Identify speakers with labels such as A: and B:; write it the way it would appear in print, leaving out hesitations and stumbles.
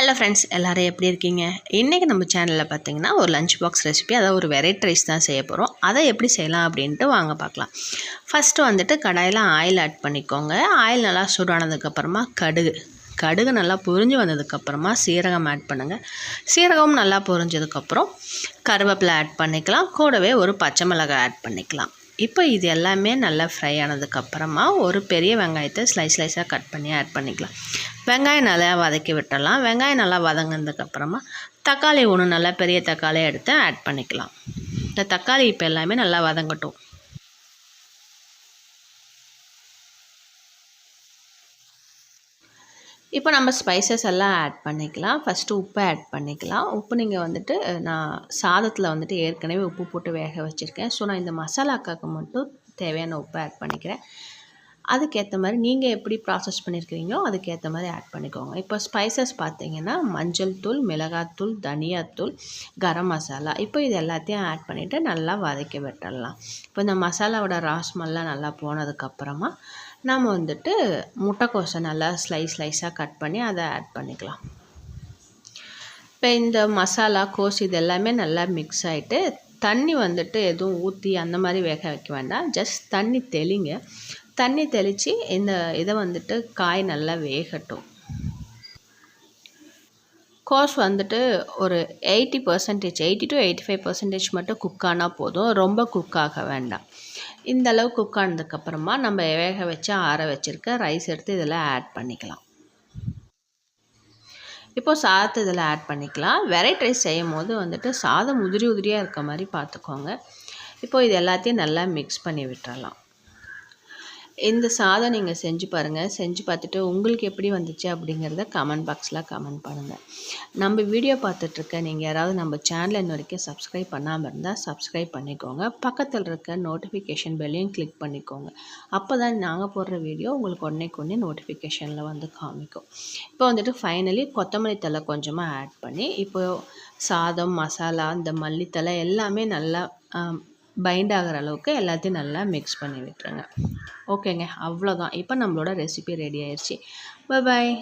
A: Hello friends, எல்லோரும் எப்படி இருக்கீங்க? இன்றைக்கி நம்ம சேனலில் பார்த்தீங்கன்னா ஒரு லஞ்ச் பாக்ஸ் ரெசிபி, அதாவது ஒரு வெரைட்டி ரைஸ் தான் செய்ய போகிறோம். அதை எப்படி செய்யலாம் அப்படின்ட்டு வாங்க பார்க்கலாம். ஃபஸ்ட்டு வந்துட்டு கடாயில் ஆயில் ஆட் பண்ணிக்கோங்க. ஆயில் நல்லா சூடானதுக்கப்புறமா கடுகு நல்லா பொரிஞ்சு வந்ததுக்கப்புறமா சீரகம் ஆட் பண்ணுங்கள். சீரகம் நல்லா பொரிஞ்சதுக்கப்புறம் கருவேப்பிலை ஆட் பண்ணிக்கலாம். கூடவே ஒரு பச்சை மிளகாய் ஆட் பண்ணிக்கலாம். இப்போ இது எல்லாமே நல்லா ஃப்ரை ஆனதுக்கப்புறமா ஒரு பெரிய வெங்காயத்தை ஸ்லைஸாக கட் பண்ணி ஆட் பண்ணிக்கலாம். வெங்காயம் நல்லா வதக்கி விட்டுடலாம். வெங்காயம் நல்லா வதங்கினதுக்கப்புறமா தக்காளி ஒன்று நல்லா பெரிய தக்காளியை எடுத்து ஆட் பண்ணிக்கலாம். இந்த தக்காளி இப்போ எல்லாமே நல்லா வதங்கட்டும். இப்போ நம்ம ஸ்பைசஸ் எல்லாம் ஆட் பண்ணிக்கலாம். ஃபஸ்ட்டு உப்பு ஆட் பண்ணிக்கலாம். உப்பு நீங்கள் வந்துட்டு நான் சாதத்தில் வந்துட்டு ஏற்கனவே உப்பு போட்டு வேக வச்சுருக்கேன். ஸோ நான் இந்த மசாலாக்காக்கு மட்டும் தேவையான உப்பு ஆட் பண்ணிக்கிறேன். அதுக்கேற்ற மாதிரி நீங்கள் எப்படி ப்ராசஸ் பண்ணியிருக்கிறீங்களோ அதுக்கேற்ற மாதிரி ஆட் பண்ணிக்கோங்க. இப்போ ஸ்பைசஸ் பார்த்தீங்கன்னா மஞ்சள் தூள், மிளகாத்தூள், தனியாத்தூள், கரம் மசாலா, இப்போ இது எல்லாத்தையும் ஆட் பண்ணிவிட்டு நல்லா வதக்கி விட்டுடலாம். இப்போ இந்த மசாலாவோட ராஸ்மெல்லாம் நல்லா போனதுக்கப்புறமா நம்ம வந்துட்டு முட்டைக்கோஸை நல்லா ஸ்லைஸாக கட் பண்ணி அதை ஆட் பண்ணிக்கலாம். இப்போ இந்த மசாலா கோஸ் இது எல்லாமே நல்லா மிக்ஸ் ஆகிட்டு தண்ணி வந்துட்டு எதுவும் ஊற்றி அந்த மாதிரி வேக வைக்க வேண்டாம். ஜஸ்ட் தண்ணி தெளித்து இந்த இதை வந்துட்டு காய் நல்லா வேகட்டும். கோஸ் வந்துட்டு ஒரு 80% 80 to 85% மட்டும் குக் ஆனால் போதும். ரொம்ப குக் ஆக வேண்டாம். இந்த அளவு குக் ஆனதுக்கப்புறமா நம்ம வேக வச்சு ஆற வச்சுருக்க ரைஸ் எடுத்து இதில் ஆட் பண்ணிக்கலாம். இப்போது சாதத்தை இதில் ஆட் பண்ணிக்கலாம். வெரைட்டி ரைஸ் செய்யும் போது வந்துட்டு சாதம் உதிரியாக இருக்க மாதிரி பார்த்துக்கோங்க. இப்போது இது எல்லாத்தையும் நல்லா மிக்ஸ் பண்ணி விட்டுறலாம். இந்த சாதம் நீங்கள் செஞ்சு பாருங்கள். செஞ்சு பார்த்துட்டு உங்களுக்கு எப்படி வந்துச்சு அப்படிங்கிறத கமெண்ட் பாக்ஸில் கமெண்ட் பண்ணுங்கள். நம்ம வீடியோ பார்த்துட்ருக்க நீங்கள் யாராவது நம்ம சேனலை இன்ன வரைக்கும் சப்ஸ்கிரைப் பண்ணாமல் இருந்தால் சப்ஸ்கிரைப் பண்ணிக்கோங்க. பக்கத்தில் இருக்க நோட்டிஃபிகேஷன் பெல்லையும் கிளிக் பண்ணிக்கோங்க. அப்போ தான் நாங்கள் போடுற வீடியோ உங்களுக்கு உடனே நோட்டிஃபிகேஷனில் வந்து காமிக்கும். இப்போ வந்துட்டு ஃபைனலி கொத்தமல்லி தழை கொஞ்சமாக ஆட் பண்ணி இப்போது சாதம், மசாலா, இந்த மல்லித்தழை எல்லாமே நல்லா பைண்ட் ஆகிற அளவுக்கு எல்லாத்தையும் நல்லா மிக்ஸ் பண்ணி விட்டுருங்க. ஓகேங்க, அவ்வளோதான். இப்போ நம்மளோட ரெசிபி ரெடி ஆயிடுச்சு. பாய்.